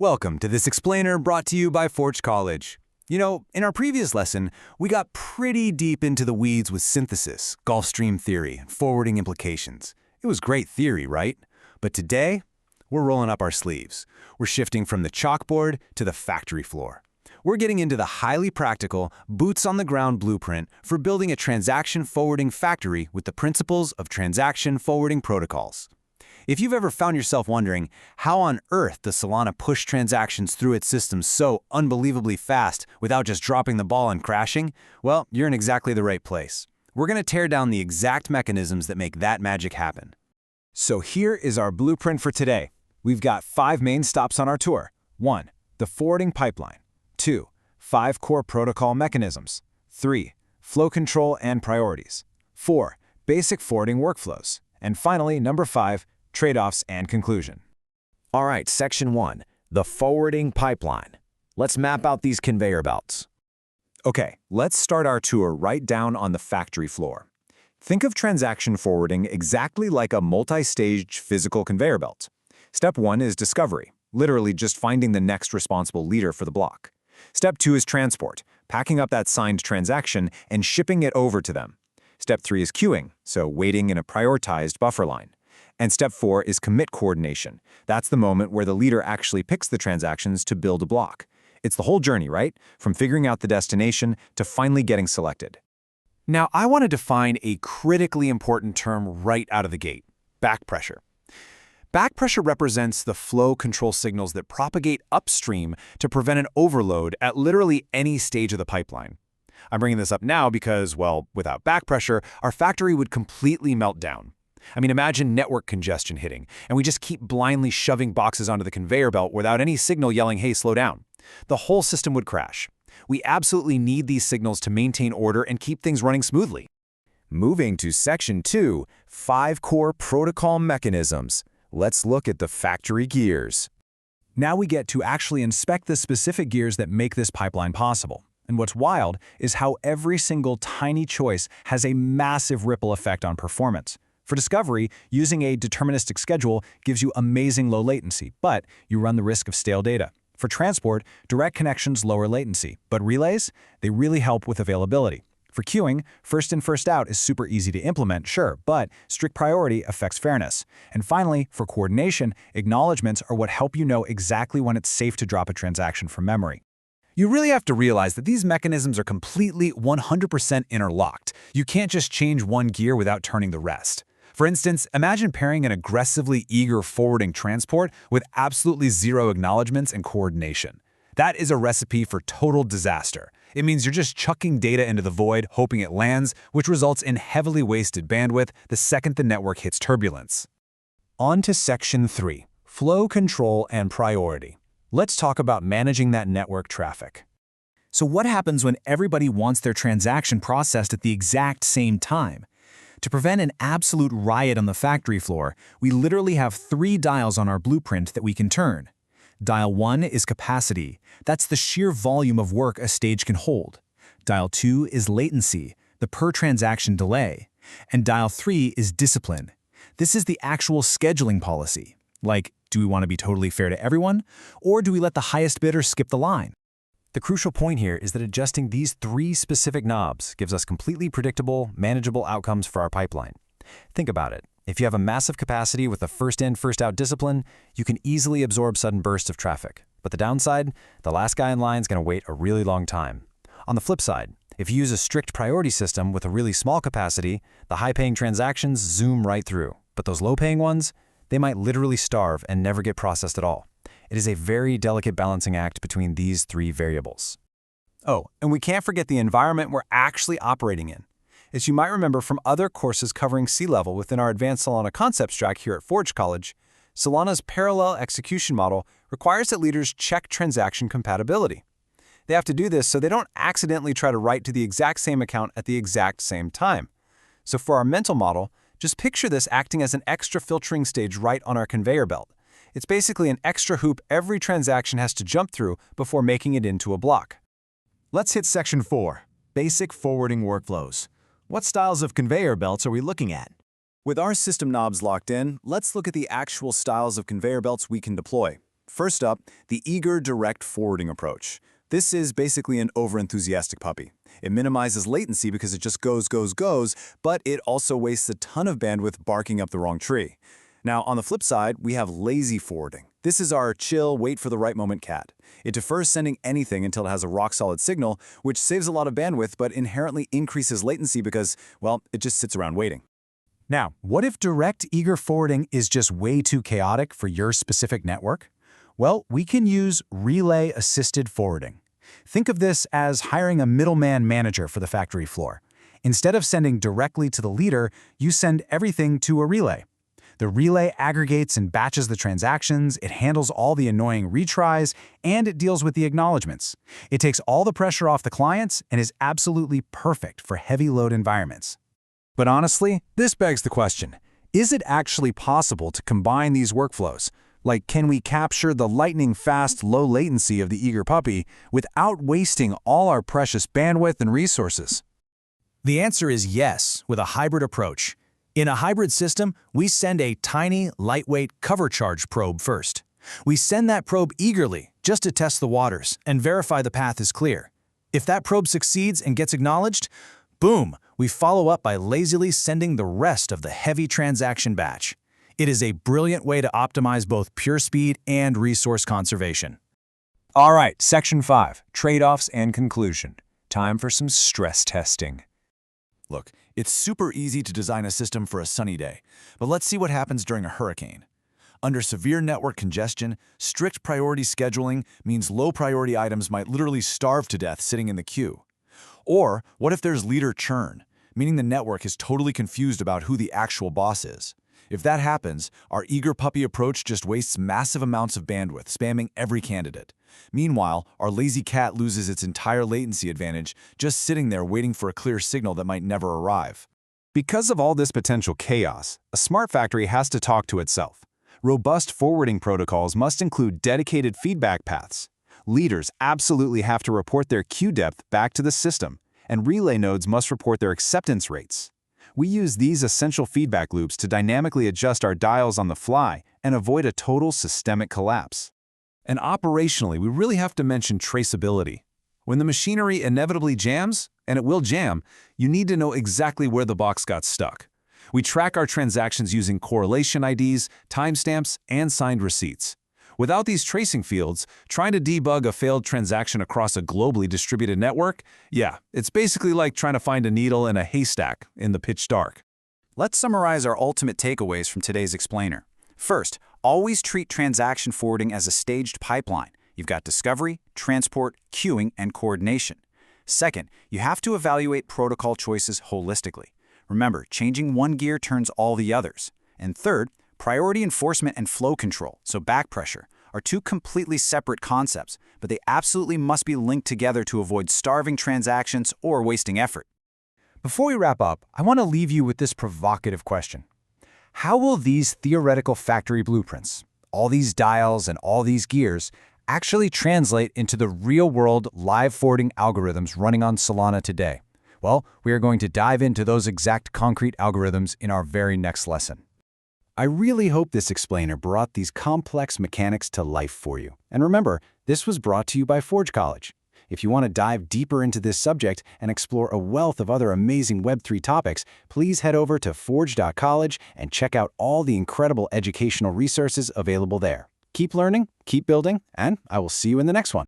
Welcome to this explainer brought to you by Forge College. You know, in our previous lesson, we got pretty deep into the weeds with synthesis, Gulf Stream theory, and forwarding implications. It was great theory, right? But today, we're rolling up our sleeves. We're shifting from the chalkboard to the factory floor. We're getting into the highly practical, boots-on-the-ground blueprint for building a transaction forwarding factory with the principles of transaction forwarding protocols. If you've ever found yourself wondering, how on earth does Solana push transactions through its system so unbelievably fast without just dropping the ball and crashing? Well, you're in exactly the right place. We're going to tear down the exact mechanisms that make that magic happen. So here is our blueprint for today. We've got 5 main stops on our tour. 1. The forwarding pipeline. 2. 5 core protocol mechanisms. 3. Flow control and priorities. 4. Basic forwarding workflows. And finally, number 5, trade-offs and conclusion. All right, section 1, the forwarding pipeline. Let's map out these conveyor belts. Okay, let's start our tour right down on the factory floor. Think of transaction forwarding exactly like a multi-staged physical conveyor belt. Step 1 is discovery, literally just finding the next responsible leader for the block. Step 2 is transport, packing up that signed transaction and shipping it over to them. Step 3 is queuing, so waiting in a prioritized buffer line. And step 4 is commit coordination. That's the moment where the leader actually picks the transactions to build a block. It's the whole journey, right? From figuring out the destination to finally getting selected. Now, I want to define a critically important term right out of the gate: backpressure. Backpressure represents the flow control signals that propagate upstream to prevent an overload at literally any stage of the pipeline. I'm bringing this up now because, well, without backpressure, our factory would completely melt down. I mean, imagine network congestion hitting, and we just keep blindly shoving boxes onto the conveyor belt without any signal yelling, hey, slow down. The whole system would crash. We absolutely need these signals to maintain order and keep things running smoothly. Moving to section 2, 5 core protocol mechanisms. Let's look at the factory gears. Now we get to actually inspect the specific gears that make this pipeline possible. And what's wild is how every single tiny choice has a massive ripple effect on performance. For discovery, using a deterministic schedule gives you amazing low latency, but you run the risk of stale data. For transport, direct connections lower latency, but relays, they really help with availability. For queuing, first in, first out is super easy to implement, sure, but strict priority affects fairness. And finally, for coordination, acknowledgements are what help you know exactly when it's safe to drop a transaction from memory. You really have to realize that these mechanisms are completely 100% interlocked. You can't just change one gear without turning the rest. For instance, imagine pairing an aggressively eager forwarding transport with absolutely zero acknowledgements and coordination. That is a recipe for total disaster. It means you're just chucking data into the void, hoping it lands, which results in heavily wasted bandwidth the second the network hits turbulence. On to section 3, flow control and priority. Let's talk about managing that network traffic. So what happens when everybody wants their transaction processed at the exact same time? To prevent an absolute riot on the factory floor, we literally have 3 dials on our blueprint that we can turn. Dial 1 is capacity. That's the sheer volume of work a stage can hold. Dial 2 is latency, the per-transaction delay. And dial 3 is discipline. This is the actual scheduling policy. Like, do we want to be totally fair to everyone? Or do we let the highest bidder skip the line? The crucial point here is that adjusting these 3 specific knobs gives us completely predictable, manageable outcomes for our pipeline. Think about it. If you have a massive capacity with a first-in, first-out discipline, you can easily absorb sudden bursts of traffic. But the downside? The last guy in line is going to wait a really long time. On the flip side, if you use a strict priority system with a really small capacity, the high-paying transactions zoom right through. But those low-paying ones, they might literally starve and never get processed at all. It is a very delicate balancing act between these 3 variables. Oh, and we can't forget the environment we're actually operating in. As you might remember from other courses covering sea level within our Advanced Solana Concepts track here at Forge College, Solana's parallel execution model requires that leaders check transaction compatibility. They have to do this so they don't accidentally try to write to the exact same account at the exact same time. So for our mental model, just picture this acting as an extra filtering stage right on our conveyor belt. It's basically an extra hoop every transaction has to jump through before making it into a block. Let's hit section 4, basic forwarding workflows. What styles of conveyor belts are we looking at? With our system knobs locked in, let's look at the actual styles of conveyor belts we can deploy. First up, the eager direct forwarding approach. This is basically an overenthusiastic puppy. It minimizes latency because it just goes, but it also wastes a ton of bandwidth barking up the wrong tree. Now, on the flip side, we have lazy forwarding. This is our chill, wait for the right moment cat. It defers sending anything until it has a rock-solid signal, which saves a lot of bandwidth but inherently increases latency because, well, it just sits around waiting. Now, what if direct eager forwarding is just way too chaotic for your specific network? Well, we can use relay-assisted forwarding. Think of this as hiring a middleman manager for the factory floor. Instead of sending directly to the leader, you send everything to a relay. The relay aggregates and batches the transactions, it handles all the annoying retries, and it deals with the acknowledgements. It takes all the pressure off the clients and is absolutely perfect for heavy load environments. But honestly, this begs the question, is it actually possible to combine these workflows? Like, can we capture the lightning-fast, low latency of the eager puppy without wasting all our precious bandwidth and resources? The answer is yes, with a hybrid approach. In a hybrid system, we send a tiny, lightweight cover charge probe first. We send that probe eagerly, just to test the waters and verify the path is clear. If that probe succeeds and gets acknowledged, boom, we follow up by lazily sending the rest of the heavy transaction batch. It is a brilliant way to optimize both pure speed and resource conservation. All right, Section 5, Trade-offs and Conclusion. Time for some stress testing. Look, it's super easy to design a system for a sunny day, but let's see what happens during a hurricane. Under severe network congestion, strict priority scheduling means low-priority items might literally starve to death sitting in the queue. Or what if there's leader churn, meaning the network is totally confused about who the actual boss is? If that happens, our eager puppy approach just wastes massive amounts of bandwidth, spamming every candidate. Meanwhile, our lazy cat loses its entire latency advantage, just sitting there waiting for a clear signal that might never arrive. Because of all this potential chaos, a smart factory has to talk to itself. Robust forwarding protocols must include dedicated feedback paths. Leaders absolutely have to report their queue depth back to the system, and relay nodes must report their acceptance rates. We use these essential feedback loops to dynamically adjust our dials on the fly and avoid a total systemic collapse. And operationally, we really have to mention traceability. When the machinery inevitably jams, and it will jam, you need to know exactly where the box got stuck. We track our transactions using correlation IDs, timestamps, and signed receipts. Without these tracing fields, trying to debug a failed transaction across a globally distributed network, yeah, it's basically like trying to find a needle in a haystack in the pitch dark. Let's summarize our ultimate takeaways from today's explainer. First, always treat transaction forwarding as a staged pipeline. You've got discovery, transport, queuing, and coordination. Second, you have to evaluate protocol choices holistically. Remember, changing one gear turns all the others. And third, priority enforcement and flow control, so backpressure, are two completely separate concepts, but they absolutely must be linked together to avoid starving transactions or wasting effort. Before we wrap up, I want to leave you with this provocative question. How will these theoretical factory blueprints, all these dials and all these gears, actually translate into the real-world live forwarding algorithms running on Solana today? Well, we are going to dive into those exact concrete algorithms in our very next lesson. I really hope this explainer brought these complex mechanics to life for you. And remember, this was brought to you by Forge College. If you want to dive deeper into this subject and explore a wealth of other amazing Web3 topics, please head over to forge.college and check out all the incredible educational resources available there. Keep learning, keep building, and I will see you in the next one.